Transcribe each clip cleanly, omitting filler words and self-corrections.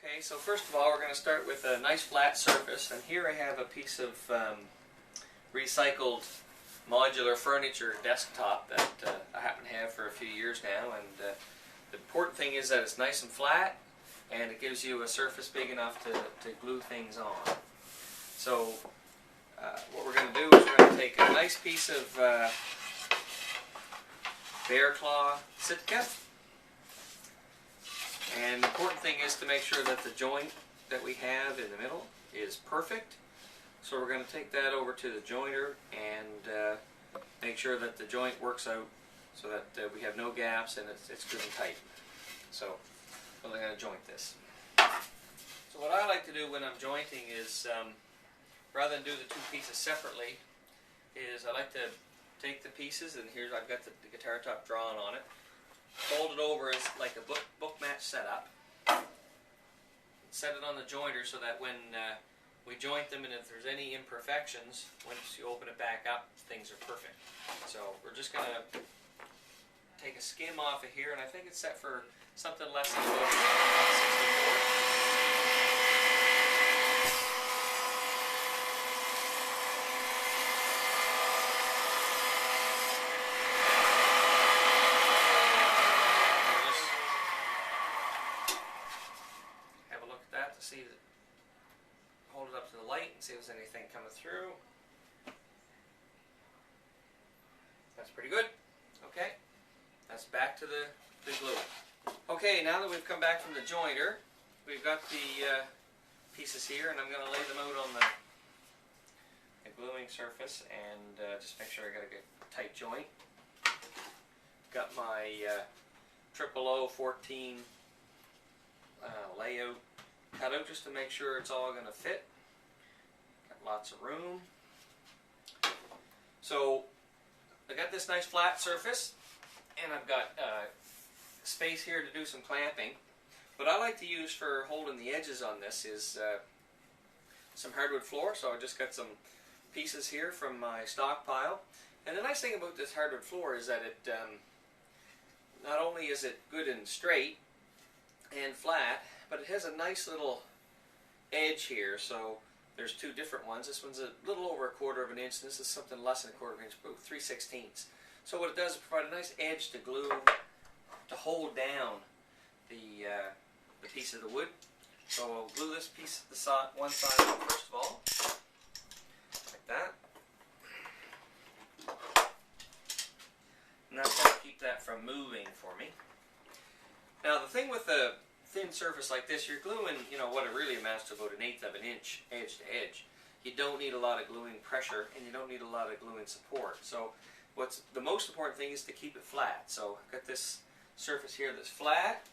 Okay, so first of all we're going to start with a nice flat surface, and here I have a piece of recycled modular furniture desktop that I happen to have for a few years now, and the important thing is that it's nice and flat and it gives you a surface big enough to glue things on. So what we're going to do is we're going to take a nice piece of bear claw Sitka. And the important thing is to make sure that the joint that we have in the middle is perfect. So we're going to take that over to the jointer and make sure that the joint works out so that we have no gaps and it's good and tight. So we're going to joint this. So what I like to do when I'm jointing is, rather than do the two pieces separately, is I like to take the pieces, and here's I've got the guitar top drawn on it, fold it over as like a book match setup, set it on the jointer so that when we joint them, and if there's any imperfections, once you open it back up, things are perfect. So we're just going to take a skim off of here, and I think it's set for something less than about 64. See, hold it up to the light and see if there's anything coming through. That's pretty good. Okay, that's back to the glue. Okay, now that we've come back from the jointer, we've got the pieces here, and I'm going to lay them out on the gluing surface and just make sure I got a good tight joint. Got my 00014 layout cut out just to make sure it's all going to fit. Got lots of room. So I got this nice flat surface, and I've got space here to do some clamping. What I like to use for holding the edges on this is some hardwood floor. So I just got some pieces here from my stockpile. And the nice thing about this hardwood floor is that it not only is it good and straight and flat, but it has a nice little edge here. So there's two different ones. This one's a little over 1/4 of an inch. This is something less than 1/4 inch, about 3/16. So what it does is provide a nice edge to glue, to hold down the piece of the wood. So I'll glue this piece of the one side first of all, like that. And that's going to keep that from moving for me. Now the thing with a thin surface like this, you're gluing, you know, what it really amounts to about 1/8 of an inch edge to edge. You don't need a lot of gluing pressure, and you don't need a lot of gluing support. So what's the most important thing is to keep it flat. So I've got this surface here that's flat,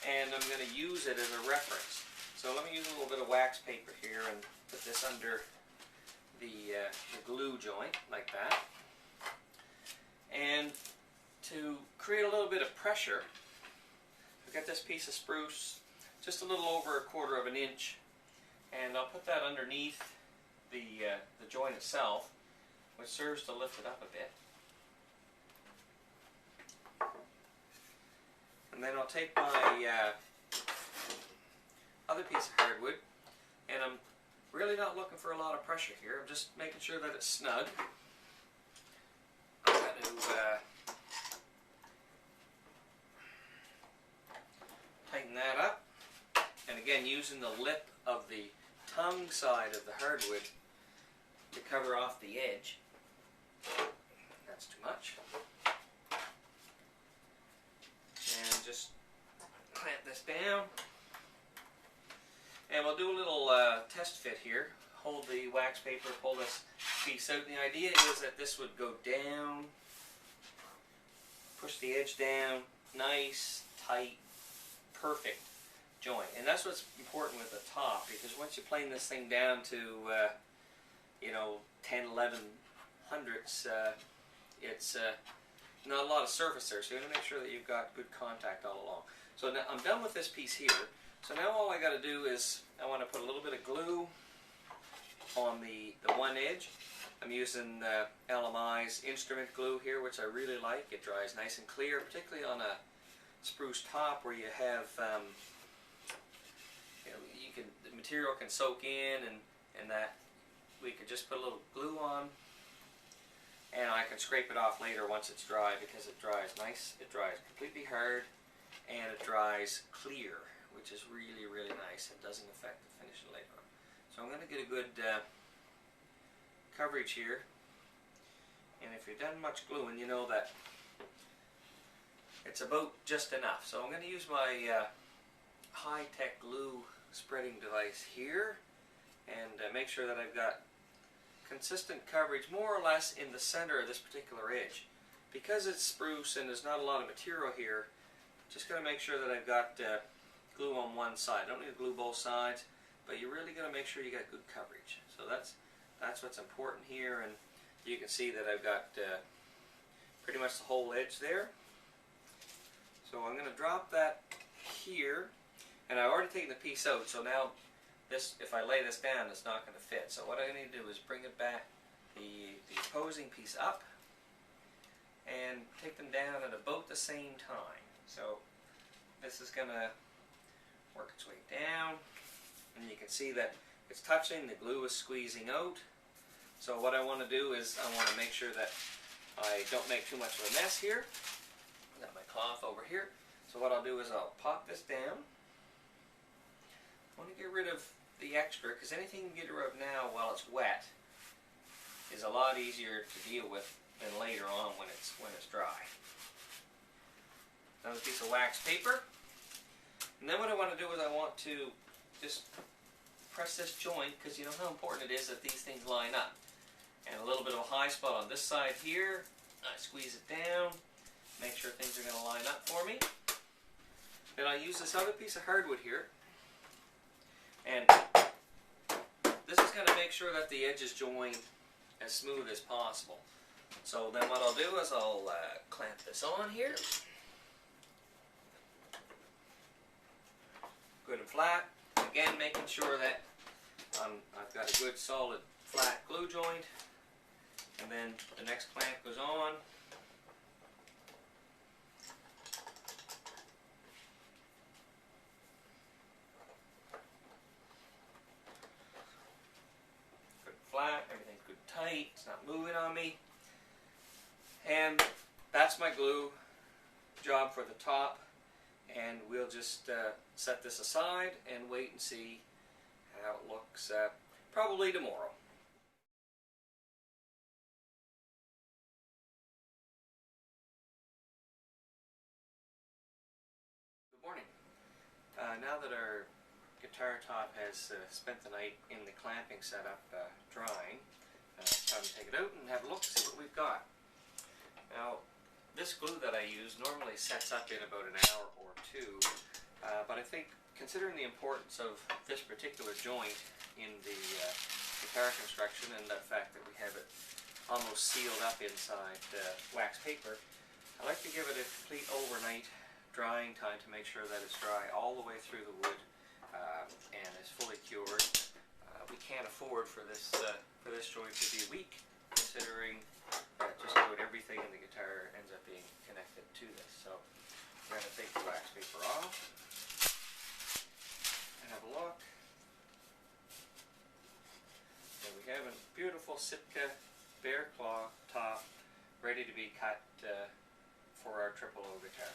and I'm going to use it as a reference. So let me use a little bit of wax paper here and put this under the glue joint like that. And to create a little bit of pressure, I've got this piece of spruce, just a little over 1/4 of an inch, and I'll put that underneath the joint itself, which serves to lift it up a bit. And then I'll take my other piece of hardwood, and I'm really not looking for a lot of pressure here. I'm just making sure that it's snug. I'm going to tighten that up, and again using the lip of the tongue side of the hardwood to cover off the edge. That's too much. And just clamp this down, and we'll do a little test fit here. Hold the wax paper, pull this piece out. The idea is that this would go down, push the edge down, nice, tight, perfect joint. And that's what's important with the top, because once you plane this thing down to you know, 10, 11 hundredths, it's not a lot of surface there, so you want to make sure that you've got good contact all along. So now I'm done with this piece here. So now all I got to do is I want to put a little bit of glue on the one edge. I'm using LMI's instrument glue here, which I really like. It dries nice and clear, particularly on a spruce top where you have material can soak in, and that we could just put a little glue on, and I can scrape it off later once it's dry, because it dries nice, it dries completely hard, and it dries clear, which is really, really nice. It doesn't affect the finishing later on. So I'm going to get a good coverage here, and if you've done much gluing, you know that it's about just enough. So I'm going to use my high-tech glue spreading device here, and make sure that I've got consistent coverage more or less in the center of this particular edge. Because it's spruce and there's not a lot of material here, just got to make sure that I've got glue on one side. I don't need to glue both sides, but you really got to make sure you got good coverage. So that's what's important here, and you can see that I've got pretty much the whole edge there. So I'm going to drop that here, and I've already taken the piece out, so now this, if I lay this down, it's not going to fit. So what I need to do is bring it back, the opposing piece up, and take them down at about the same time. So this is going to work its way down, and you can see that it's touching, the glue is squeezing out. So what I want to do is I want to make sure that I don't make too much of a mess here. I've got my cloth over here. So what I'll do is I'll pop this down. I want to get rid of the extra, because anything you get rid of now while it's wet is a lot easier to deal with than later on when it's dry. Another piece of wax paper, and then what I want to do is I want to just press this joint, because you know how important it is that these things line up. And a little bit of a high spot on this side here. I squeeze it down, make sure things are going to line up for me. Then I use this other piece of hardwood here, and this is going to make sure that the edges join as smooth as possible. So then what I'll do is I'll clamp this on here, good and flat. Again, making sure that I've got a good solid flat glue joint, and then the next clamp goes on. Flat, everything's good tight, it's not moving on me. And that's my glue job for the top, and we'll just set this aside and wait and see how it looks probably tomorrow. Good morning. Now that our guitar top has spent the night in the clamping setup drying, it's time to take it out and have a look to see what we've got. Now, this glue that I use normally sets up in about an hour or two, but I think considering the importance of this particular joint in the guitar construction, and the fact that we have it almost sealed up inside wax paper, I like to give it a complete overnight drying time to make sure that it's dry all the way through the wood and is fully cured. We can't afford for this joint to be weak, considering that just about everything in the guitar ends up being connected to this. So we're going to take the wax paper off and have a look. And we have a beautiful Sitka bear claw top ready to be cut for our triple O guitar.